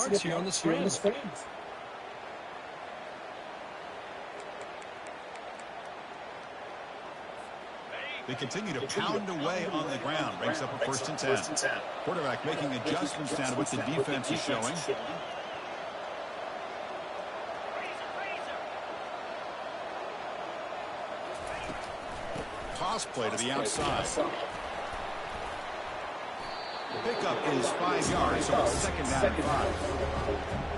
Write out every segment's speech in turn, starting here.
yards here on the scramble. They continue to pound away on the ground. Brings up a 1st and 10. Quarterback making adjustments down to what the defense is showing. Toss play to the outside. The pickup is 5 yards, so it's 2nd down and 5.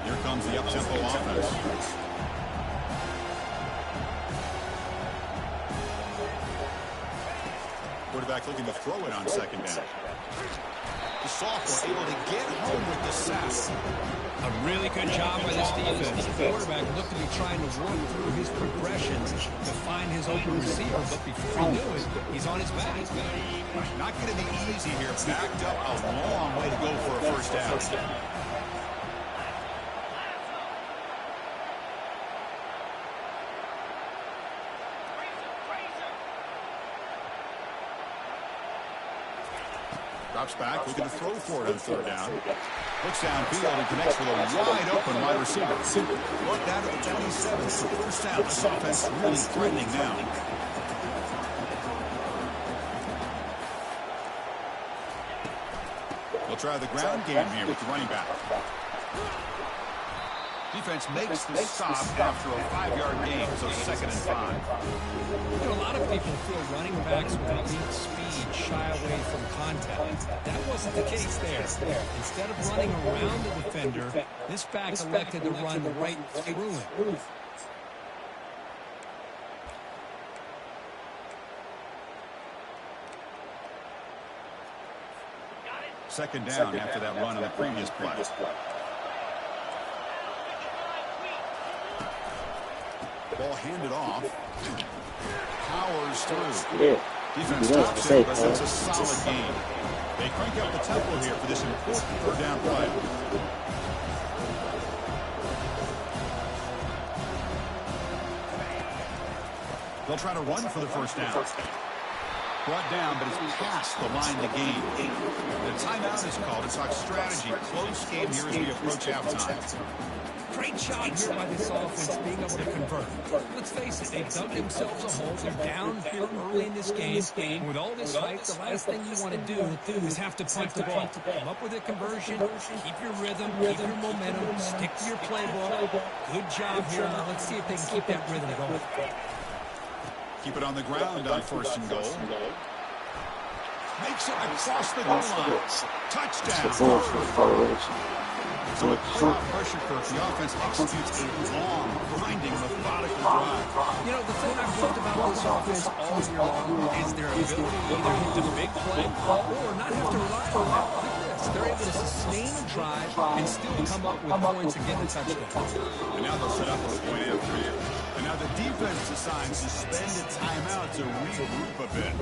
Here comes the up-tempo offense. Quarterback looking to throw it on 2nd down. The sophomore able to get home with the sack. A really good job by this defense. The quarterback looked to be trying to work through his progressions to find his open receiver, but before he knew it, he's on his back. Not going to be easy here. Backed up a long way to go for a 1st down. Drops back, looking to throw for it on 3rd down. Looks downfield and connects with a wide open wide receiver. Brought down to the 27th. So 1st down. This offense really threatening now. They'll try the ground game here with the running back. Defense makes the stop after a 5-yard gain, so 2nd and 5. You know, a lot of people feel running backs with elite speed shy away from contact. That wasn't the case there. Instead of running around the defender, this back elected to run right through him. 2nd down after that run on the previous play. Ball handed off. Powers through. Defense stops it, but that's a solid game. They crank up the tempo here for this important 3rd down play. They'll try to run for the 1st down. Brought down, but it's past the line to gain. The timeout is called to talk strategy. Close game here as we approach halftime. Great job here by this offense being able to convert. Let's face it, they've dug themselves a hole. They're down here early in this game. And with all this hype, the last thing you want to do is have to punt the ball. Come up with a conversion, keep your rhythm, keep your momentum, stick to your playbook. Good job here. Now let's see if they can keep that rhythm going. Keep it on the ground on 1st and goal. Makes it across the goal line. Touchdown. So with high pressure curve, the offense executes a long, grinding, methodical drive. You know, the thing I've loved about this offense all year long is their ability to either hit the big play or not have to rely on that. Look at this. They're able to sustain a drive and still come up with points and get a touchdown. And now they'll set up a point after you. And now the defense decides to spend a timeout to regroup a bit.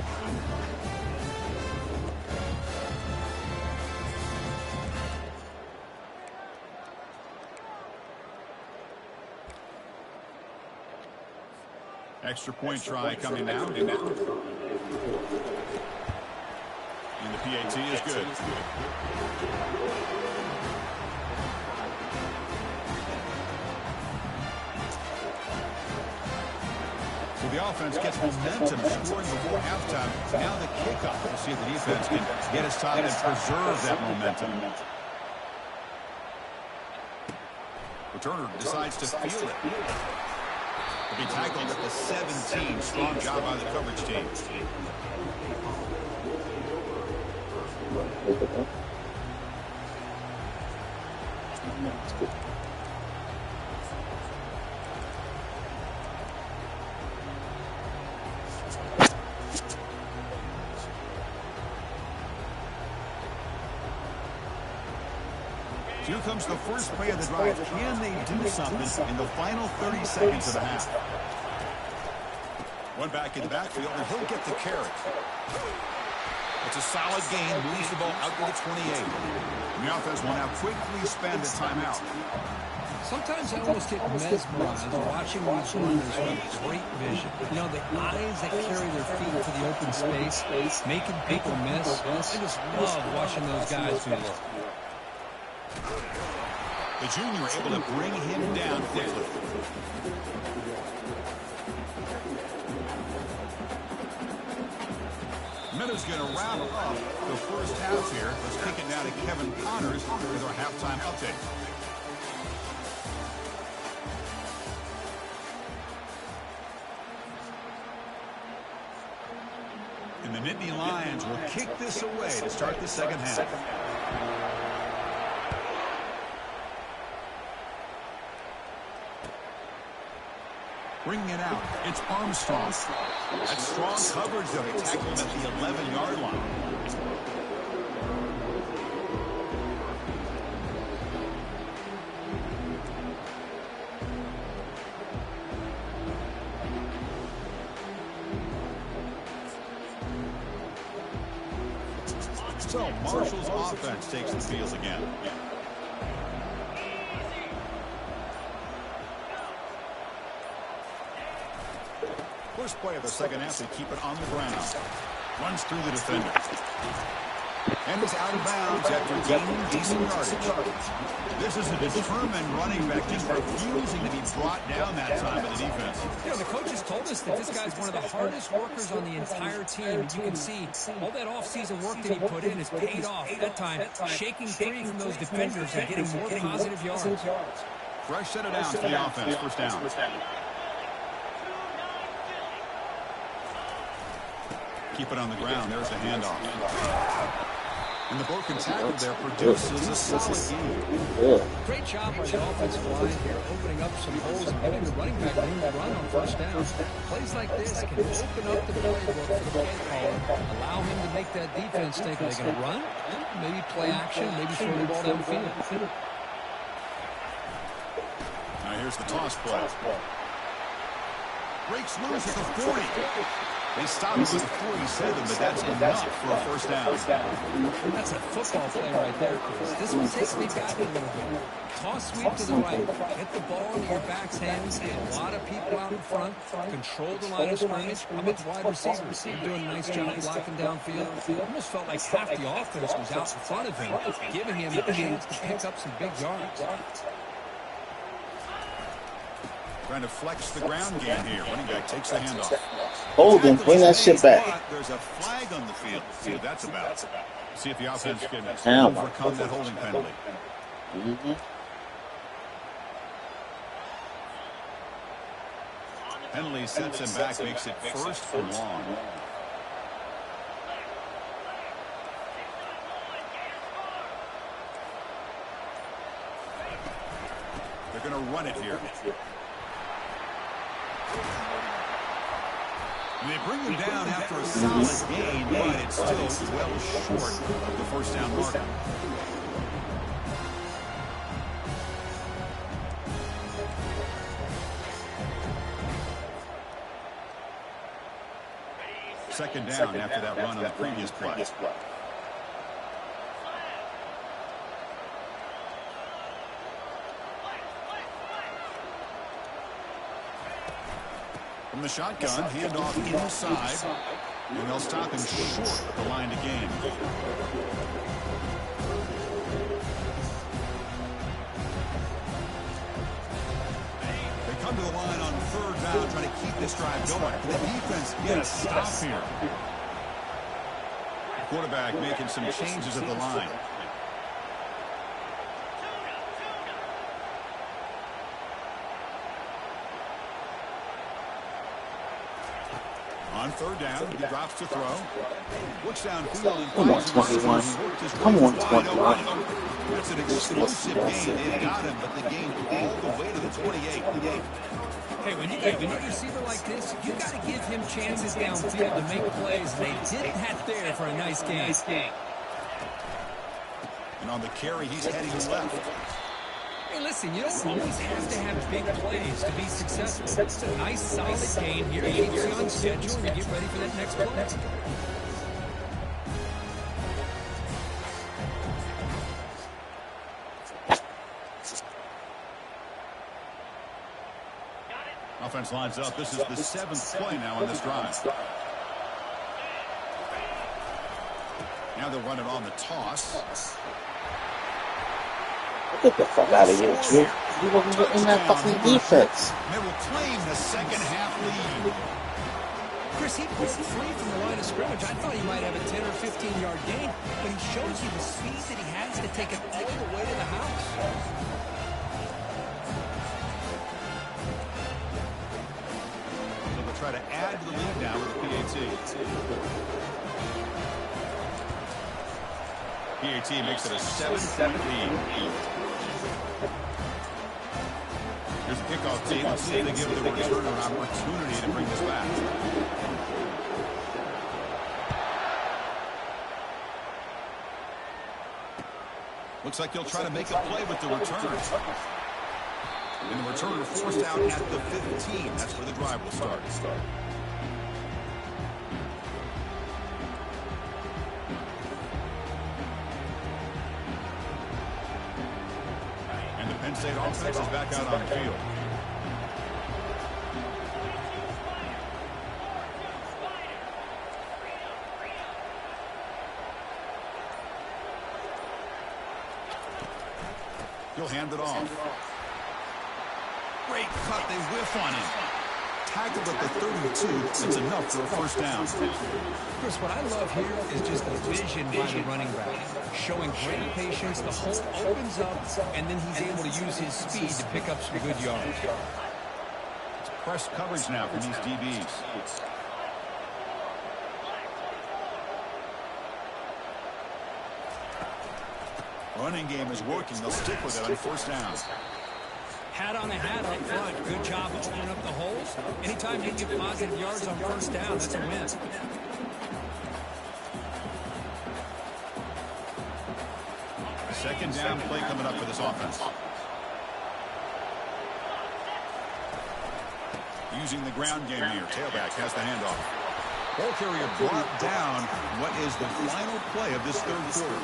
Extra point try coming now. And the PAT is good. So the offense gets momentum, scoring before halftime. Now the kickoff. We'll see if the defense can get his top and preserve that momentum. Returner decides to field it. Will be tackled at the 17. Strong job by the coverage team. Here comes the first play of the drive. Can they do something in the final 30 seconds of the half? One back in the backfield, and he'll get the carry. It's a solid gain, moves the ball out to the 28. And the offense will now quickly spend a timeout. Sometimes I almost get mesmerized watching these runners with great vision. You know, the eyes that carry their feet to the open space, making people miss. I just love watching those guys do work. The The junior able to bring him down quickly. Miller's going to wrap up the first half here. Let's kick it now to Kevin Connors with our halftime update. And the Nittany Lions will kick this away to start the second half. Bringing it out, it's Armstrong. That's strong coverage, though. They tackle him at the 11-yard line. So Marshall's offense takes the field again. First play of the second half, they keep it on the ground. Runs through the defender. And he's out of bounds after gaining decent yardage. This is a determined running back, just refusing to be brought down that time by the defense. You know, the coaches told us that this guy's one of the hardest workers on the entire team. And you can see all that offseason work that he put in has paid off. That time, shaking free from those defenders and getting more positive yards. Fresh set of downs for the offense. First down. Keep it on the ground. There's the handoff. And the broken tackle there produces a solid game. Great job by the offensive line here, opening up some holes and giving the running back room to run on first down. Plays like this can open up the playbook for the play caller, allow him to make that defense think, are they going to run? Maybe play action, maybe throw the ball downfield. Now here's the toss play. Breaks loose at the 40. They stopped him at the 47, but that's enough for a first down. That's a football play right there, Chris. This one takes me back a little bit. Toss sweep to the right. Get the ball into your back's hands. A lot of people out in front. Control the line of scrimmage. How about the wide receivers? They're doing a nice job blocking downfield. Almost felt like half the offense was out in front of him, giving him a chance to pick up some big yards. Trying to flex the ground game here. Running back takes the handoff. Hold him. Bring that shit back. There's a flag on the field. See what that's about. See if the offense can overcome that holding penalty. Penalty sets him back, makes it first and long. They're going to run it here. And they bring him down after a solid gain, but it's still well short of the first down marker. Second down after that run on the previous play. From the shotgun, hand off inside, and they'll stop him short of the line to gain. They come to the line on third down, trying to keep this drive going. The defense get a stop here. Quarterback making some changes at the line. On third down, he drops to throw. Looks downfield and Come on, 21. Come on, 21. That's an explosive gain. They got him, but the gain all the way to the 28. Hey, when you get a receiver like this, you got to give him chances downfield to make plays. They did that there for a nice game. And on the carry, he's heading left. Hey, listen, you don't always have to have big plays to be successful. It's a nice, solid gain here. It keeps you on schedule and you get ready for that next play. Offense lines up. This is the 7th play now on this drive. Now they'll run it on the toss. Get the fuck out of here, Drew. You wasn't in that fucking defense. They will claim the second half lead. Chris, he broke free from the line of scrimmage. I thought he might have a 10 or 15-yard gain, but he shows you the speed that he has to take it all the way to the house. So they'll try to add to the lead now with the PAT. PAT makes it a 7-point lead. Here's the kickoff team. Let's see if they give the returner an opportunity to bring this back. Looks like he'll try to make a play with the return. And the returner forced out at the 15. That's where the drive will start. And the Penn State offense is back out on the field. He'll hand it off. Great cut. They whiff on him. Tackled at the 32. That's enough for a first down. Chris, what I love here is just the vision by the running back. Showing great patience. The hole opens up, and then he's able to use his speed to pick up some good yards. It's press coverage now from these DBs. Running game is working. They'll stick with it on first down. Hat on a hat up front. Good job opening up the holes. Anytime you get positive yards on first down, that's a win. Second down play coming up for this offense. Using the ground game here. Tailback has the handoff. Ball carrier brought down. What is the final play of this third quarter?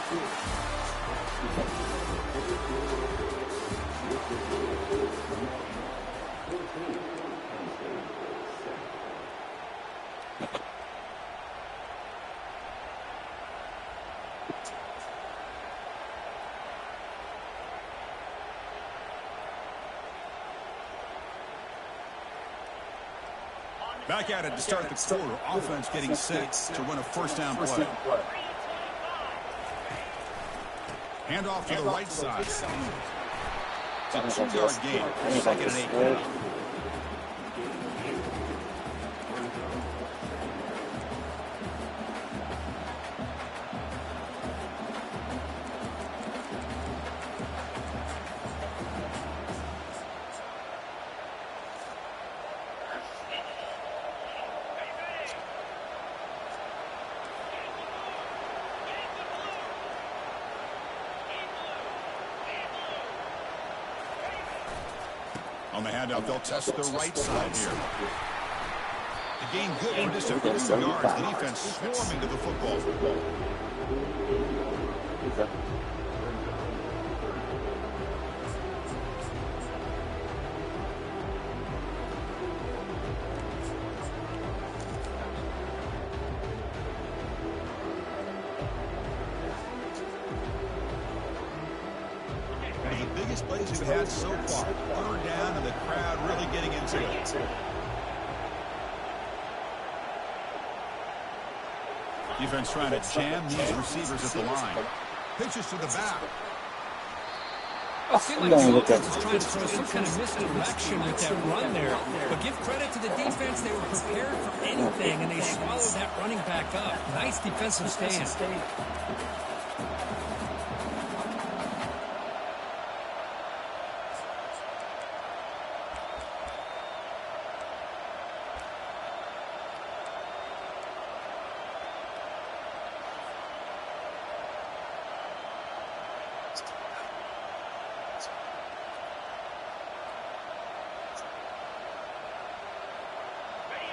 Back at it to start the quarter. Offense getting set to run a first down play. Hand off to the right side. It's a 2-yard gain. Second and 8. On the handout, they'll test the right side here. The gain good for just a few yards. The defense swarming to the football. One of the biggest plays we've had so far. Third down and the crowd really getting into it. Defense trying to jam these receivers at the line. Pitches to the back. It seemed like the offense was trying to throw some kind of misdirection with that run there. But give credit to the defense. They were prepared for anything, and they swallowed that running back up. Nice defensive stand.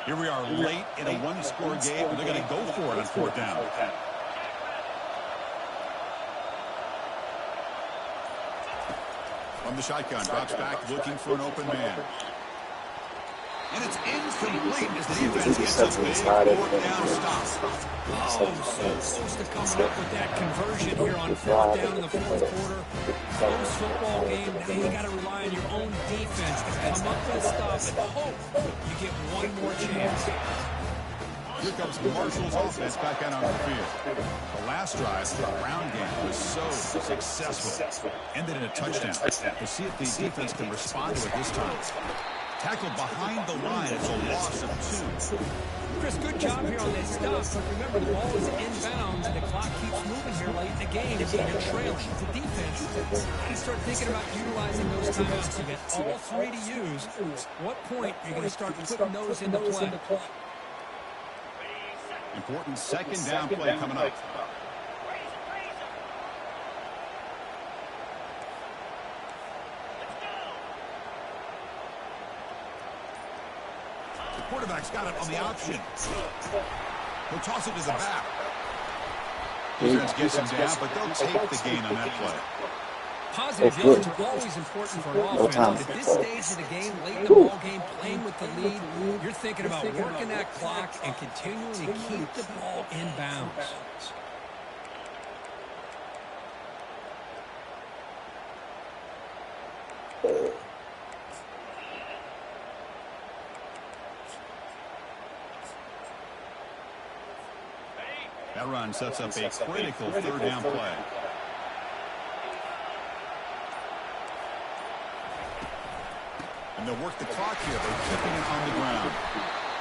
Here we are late in a one-score game, and they're going to go for it on fourth down. From the shotgun, drops back looking for an open man. And it's incomplete as the defense gets a big fourth down stop. Oh, so close to coming up with that conversion here on fourth down in the fourth quarter. Close football game. Now you got to rely on your own defense to come up with stuff and hope you get one more chance. Here comes Marshall's offense back out on the field. The last drive, the ground game was so successful. Ended in a touchdown. We'll see if the defense can respond to it this time. Tackled behind the line. It's a loss of 2. Chris, good job here on this stuff. But remember, the ball is inbounds, and the clock keeps moving here late in the game. And you're trailing. The defense, you start thinking about utilizing those timeouts. You get all 3 to use. What point are you going to start putting those into play? Important second down play coming up. The quarterback's got it on the option. He'll toss it to the back. Defense gets him down, but they'll take the gain on that play. Positive yards are always important for an offense. At this stage of the game, late in the ball game, playing with the lead, you're thinking about working that clock and continuing to keep the ball in bounds. That run sets up a critical third down play. And they'll work the clock here. They're keeping it on the ground.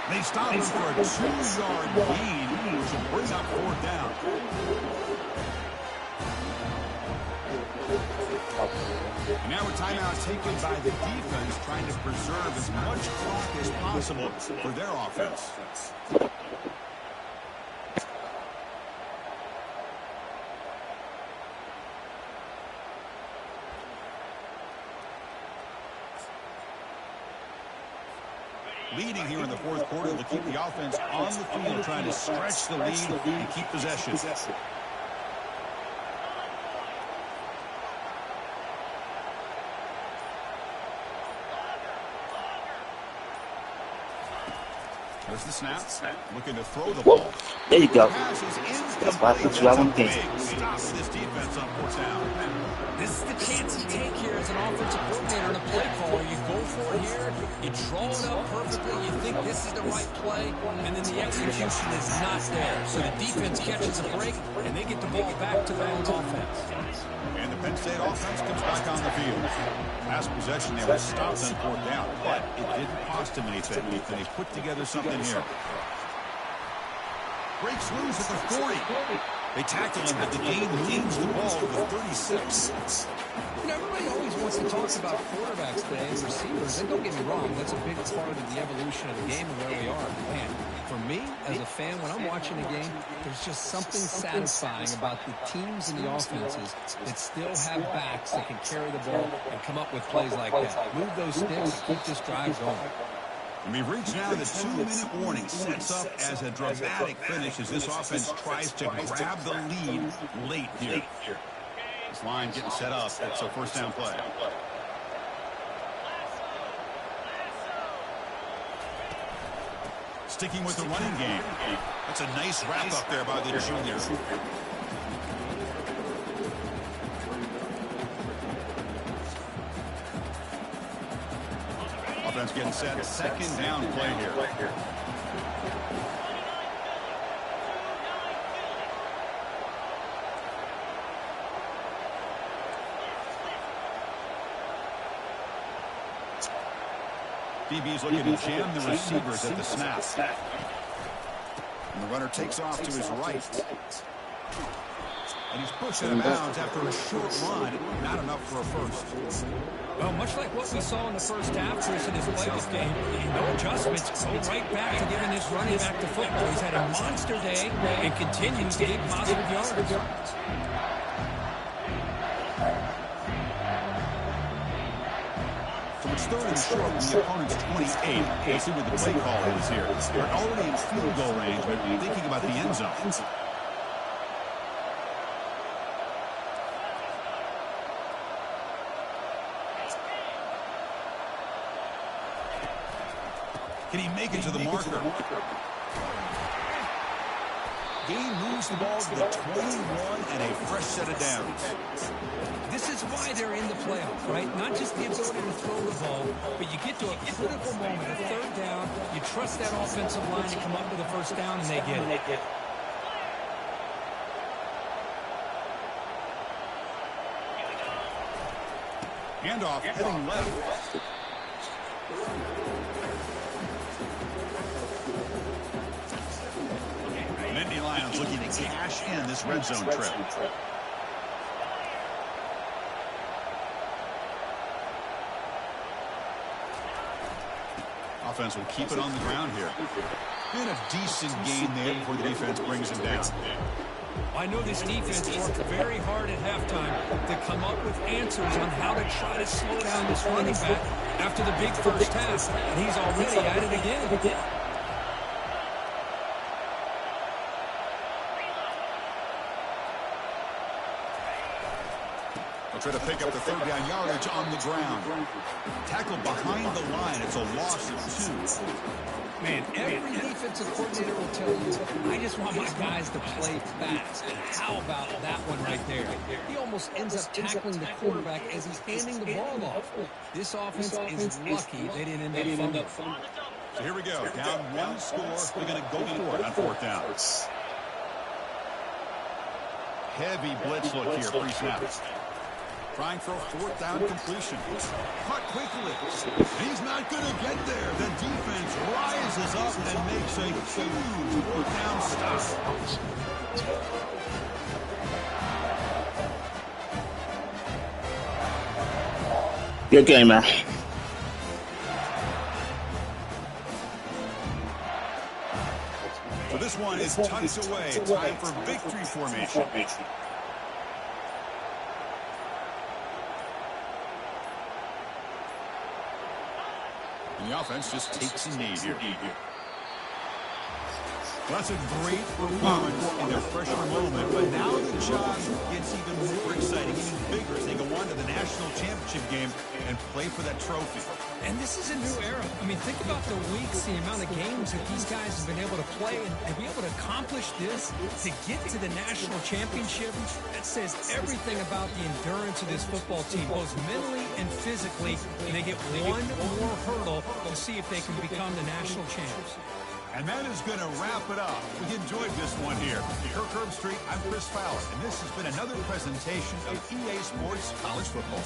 They stop him for a 2-yard gain, which will bring up fourth down. And now a timeout taken by the defense, trying to preserve as much clock as possible for their offense. Leading here in the fourth quarter, they'll keep the offense on the field, trying to stretch the lead and keep possession. There's the snap. Looking to throw the ball. There you go. Pass is That's why I put you out on incomplete. game. Stop this defense on fourth down. This is the chance you take here as an offensive coordinator and a play caller. You go for it here, you draw it up perfectly, you think this is the right play, and then the execution is not there. So the defense catches a break, and they get the ball back to their own offense. And the Penn State offense comes back on the field. Last possession, they were stopped on fourth down, but it didn't cost them anything. And they put together something here. Breaks loose at the 40. They tackle him, but the game moves the ball to the 36. You know, everybody always wants to talk about quarterbacks today and receivers. And don't get me wrong, that's a big part of the evolution of the game and where we are. Man, for me, as a fan, when I'm watching a game, there's just something satisfying about the teams and the offenses that still have backs that can carry the ball and come up with plays like that. Move those sticks and keep this drive going. And we've reached now the 2-minute warning. Sets up as a dramatic finish as this offense tries to grab the lead late here. This line getting set up. It's a first down play. Sticking with the running game. That's a nice wrap up there by the junior. Offense getting set. Second down play here. DB's looking to jam the receivers at the snap. And the runner takes off to his right. And he's pushed out of bounds after a short run. Not enough for a first. Well, much like what we saw in the first half, Chris, in his playoff game, no adjustments, go right back to giving his running back the football. He's had a monster day and continues to get positive yards. So it's third and short from the opponent's 28. We'll see what the play call is here. They're already in field goal range, but thinking about the end zone. Can he make it to the marker? Gain moves the ball to the 21 and a fresh set of downs. This is why they're in the playoffs, right? Not just the ability to throw the ball, but you get to a critical moment, a third down, you trust that offensive line to come up with a first down, and they get it. Handoff heading left. Nittany Lions looking to cash in this red zone trip. Offense will keep it on the ground here. Been a decent game there before the defense brings him down. I know this defense worked very hard at halftime to come up with answers on how to try to slow down this running back after the big first half, and he's already at it again. They'll try to pick up the third down yardage on the ground. Tackle behind the line. It's a loss of 2. Man, every defensive coordinator will tell you, I just want my guys to play fast. And how about that one right there? He almost ends up tackling the quarterback as he's handing the ball off. This offense is lucky they didn't end up fumbling. So here we go. Down 1 score. They're going to go for it on 4th down. Heavy blitz look here, pre-snap. Trying for a 4th down completion. Caught quickly. He's not going to get there. The defense rises up and makes a huge 4th down stop. Good game, man. So this one is tucked away. Time for victory formation. And the offense just takes a knee here. Well, that's a great performance in their freshman moment, but now the job gets even more exciting, even bigger as they go on to the national championship game and play for that trophy. And this is a new era. I mean, think about the weeks, the amount of games that these guys have been able to play and be able to accomplish this, to get to the national championship. That says everything about the endurance of this football team, both mentally and physically. And they get one more hurdle to see if they can become the national champs. And that is going to wrap it up. We enjoyed this one here. Kirk Herbstreit, I'm Chris Fowler, and this has been another presentation of EA Sports College Football.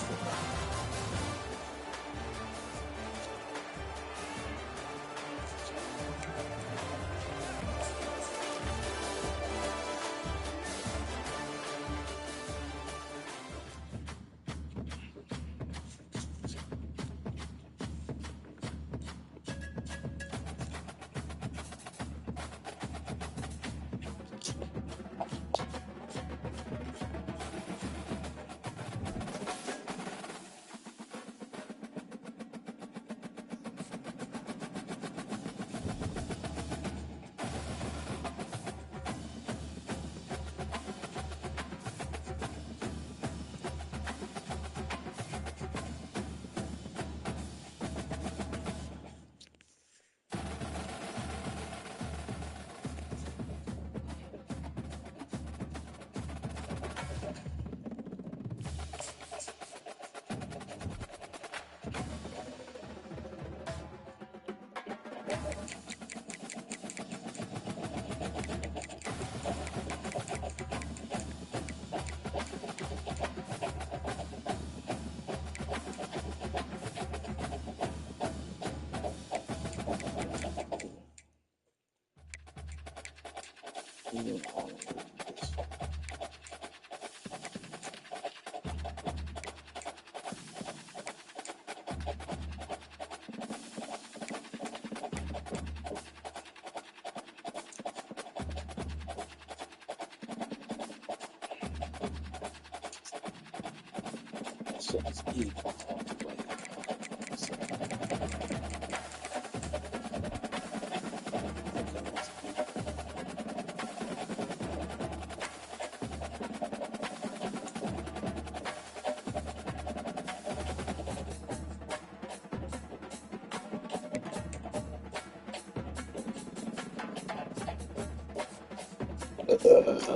Oh.